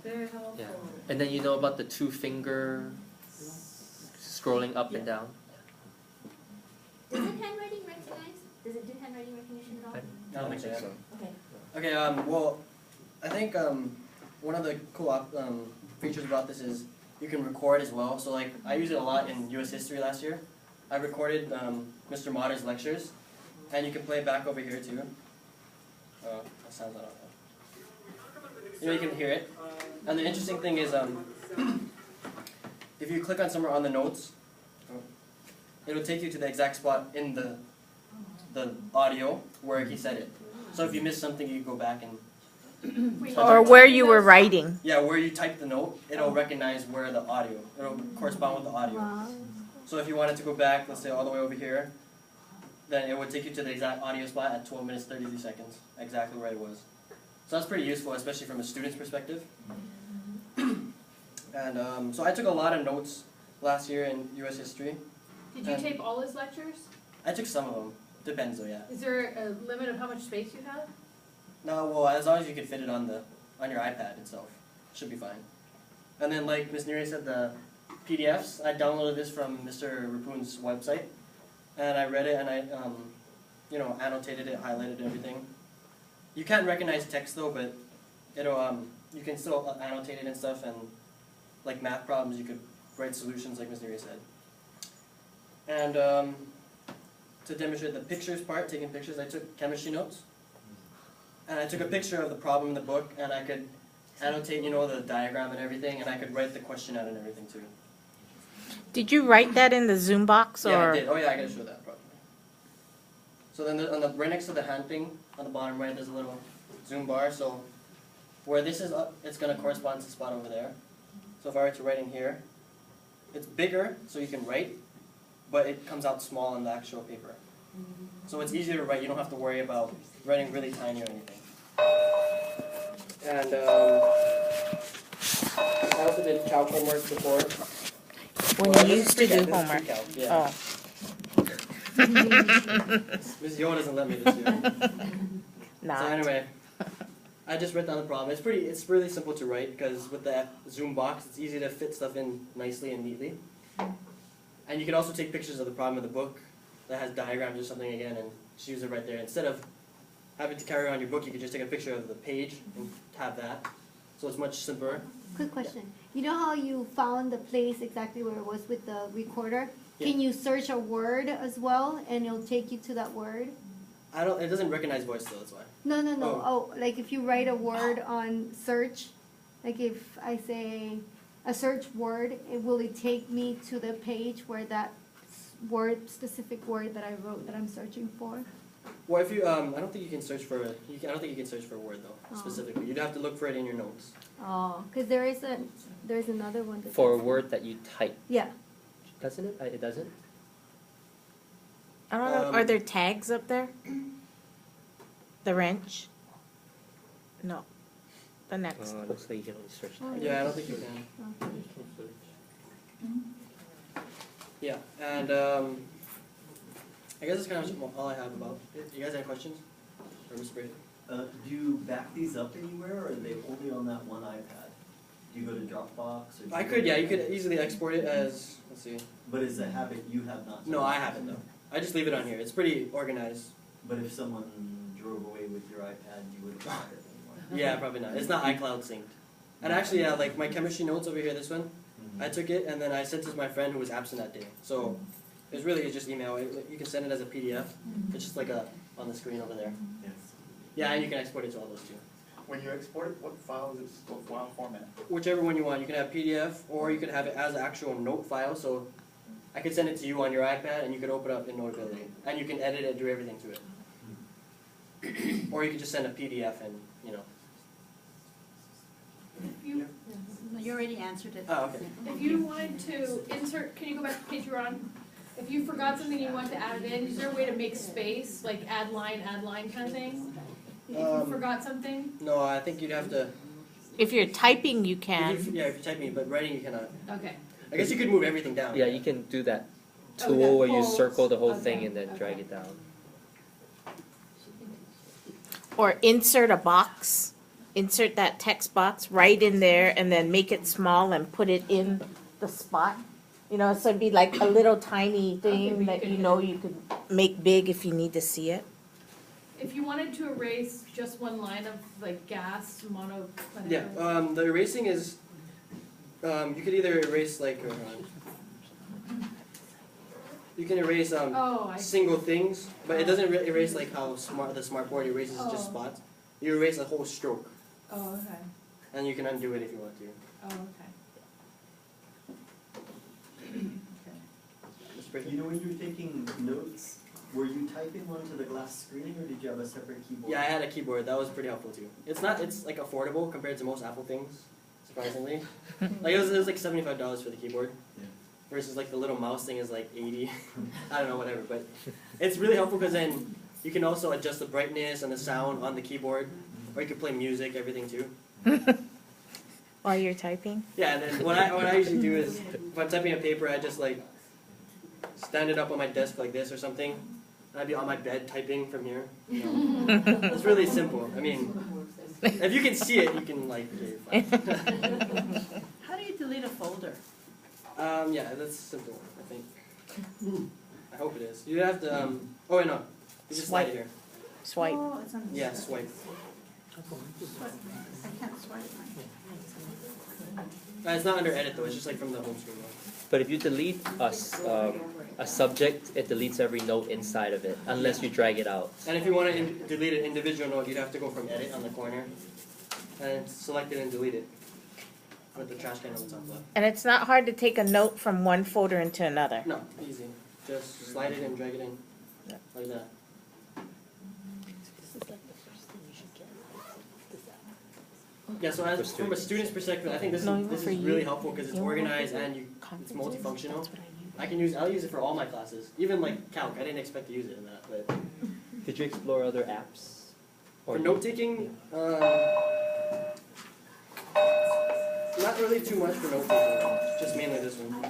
Very helpful. Yeah. And then you know about the 2-finger scrolling up and down? Does it handwriting recognize? Does it do handwriting recognition at all? I don't think so. Okay. Okay, well, I think one of the cool features about this is you can record as well. So like, I use it a lot in U.S. history last year. I recorded Mr. Motter's lectures, and you can play it back over here too. That sounds I don't know. You know, you can hear it. And the interesting thing is, if you click on somewhere on the notes, it'll take you to the exact spot in the audio where he said it. So if you miss something, you go back and Or where you were writing. yeah, where you type the note, it'll recognize where the audio. It'll correspond with the audio. Wow. So if you wanted to go back, let's say all the way over here, then it would take you to the exact audio spot at 12 minutes 33 seconds, exactly where it was. So that's pretty useful, especially from a student's perspective. And so I took a lot of notes last year in U.S. history. Did you tape all his lectures? I took some of them. Depends though, yeah. Is there a limit of how much space you have? No, well, as long as you can fit it on your iPad itself, should be fine. And then, like Ms. Neri said, the PDFs. I downloaded this from Mr. Rapoon's website, and I read it, and I, annotated it, highlighted everything. You can't recognize text though, but it'll you can still annotate it and stuff, and like math problems, you could write solutions, like Ms. Neri said. And to demonstrate the pictures part, taking pictures, I took chemistry notes. And I took a picture of the problem in the book, and I could annotate, the diagram and everything, and I could write the question out and everything too. Did you write that in the Zoom box or? Yeah, I did. Oh yeah, I gotta show that probably. So then right next to the hand thing, on the bottom right, there's a little zoom bar. So where this is up, it's gonna correspond to the spot over there. So if I were to write in here, it's bigger, so you can write, but it comes out small on the actual paper. So it's easier to write. You don't have to worry about writing really tiny or anything. And I also did calc homework before. When Well, you this is used to do pre-calc, this is homework? pre-calc, yeah. Oh. Ms. Yo doesn't let me this year. Not. So anyway, I just wrote down the problem. It's really simple to write because with the Zoom box, it's easy to fit stuff in nicely and neatly. And you can also take pictures of the problem in the book that has diagrams or something again, and just use it right there. Instead of having to carry around your book, you can just take a picture of the page and have that. So it's much simpler. Quick question. You know how you found the place exactly where it was with the recorder? Yeah. Can you search a word as well and it'll take you to that word? It doesn't recognize voice though, that's why. No. Oh, like if you write a word on search, like if I say a search word, will it take me to the page where that specific word that I wrote that I'm searching for? Well, if you, I don't think you can search for I don't think you can search for a word though, Oh. specifically. You'd have to look for it in your notes. Oh, because there's another one that For a does- word that you type, Yeah. doesn't it? It doesn't? I don't know. Are there tags up there? The wrench? No. The next. It looks like you can only search Oh, type. Yeah, I don't think you can. Yeah, and I guess that's kind of all I have about it. You guys have questions? Or Mr. Brady? Do you back these up anywhere, or are they only on that one iPad? Do you go to Dropbox? Or do I go could, yeah, to- you could easily export it as, let's see. But is a habit you have not? No, I haven't though. I just leave it on here. It's pretty organized. But if someone drove away with your iPad, you wouldn't want it anymore. Yeah, probably not. It's not iCloud synced. And actually, yeah, like my chemistry notes over here, this one, Mhm. I took it and then I sent it to my friend who was absent that day. So it's really just email. You can send it as a PDF. It's just like on the screen over there. Yes. Yeah, and you can export it to all those too. When you export it, what file is it? What file format? Whichever one you want. You can have PDF or you could have it as an actual note file. So I could send it to you on your iPad and you could open it up in Notability. And you can edit it, do everything to it. Or you could just send a PDF and, You already answered it. Oh, okay. If you wanted to insert, can you go back to page you're on? If you forgot something you want to add it in, is there a way to make space, like add line kind of thing? If you forgot something? No, I think you'd have to. If you're typing, you can. If you type me, but writing you cannot. Okay. I guess you could move everything down. Yeah, you can do that Oh, tool that where you folds. circle the whole Okay, thing and then okay. drag it down. Or insert a box. insert that text box right in there and then make it small and put it in the spot. You know, so it'd be like a little tiny Okay, thing but that you you could- know you could make big if you need to see it. If you wanted to erase just one line of like gas, mono, Yeah, whatever. the erasing is, you could either erase like, you can erase Oh, I see. single things, but it doesn't erase like how the smart board erases just Oh. spots. You erase a whole stroke, Oh, okay. and you can undo it if you want to. Oh, okay. It's pretty- You know, when you were taking notes, were you typing onto the glass screen or did you have a separate keyboard? Yeah, I had a keyboard. That was pretty helpful too. It's like affordable compared to most Apple things, surprisingly. Like it was like $75 for the keyboard, Yeah. versus like the little mouse thing is like 80. I don't know, whatever. But it's really helpful because then you can also adjust the brightness and the sound on the keyboard, or you can play music, everything too. While you're typing? Yeah, and then what I usually do is if I'm typing a paper, I just like stand it up on my desk like this or something. And I'd be on my bed typing from here. You know? It's really simple. I mean, if you can see it, you can like. Okay, you're fine. How do you delete a folder? Yeah, that's simple. I think. I hope it is. You have to. Oh wait, no. You just slide it here. Swipe. Oh, it's on the Yeah, side. swipe. I can't swipe mine. It's not under edit though. It's just like from the home screen though. But if you delete a subject, it deletes every note inside of it, unless you drag it out. And if you want to delete an individual note, you'd have to go from edit on the corner and select it and delete it with the trash can on the top left. And it's not hard to take a note from one folder into another. No, easy. Just slide it and drag it in like that. Yeah, so as, from a student's perspective, I think this No, is even this for is you. really helpful because it's You know what organized the and it's conference is? multifunctional. That's what I use. I'll use it for all my classes, even like calc. I didn't expect to use it in that, but Did you explore other apps? for note taking, not really too much for note taking. Just mainly this one.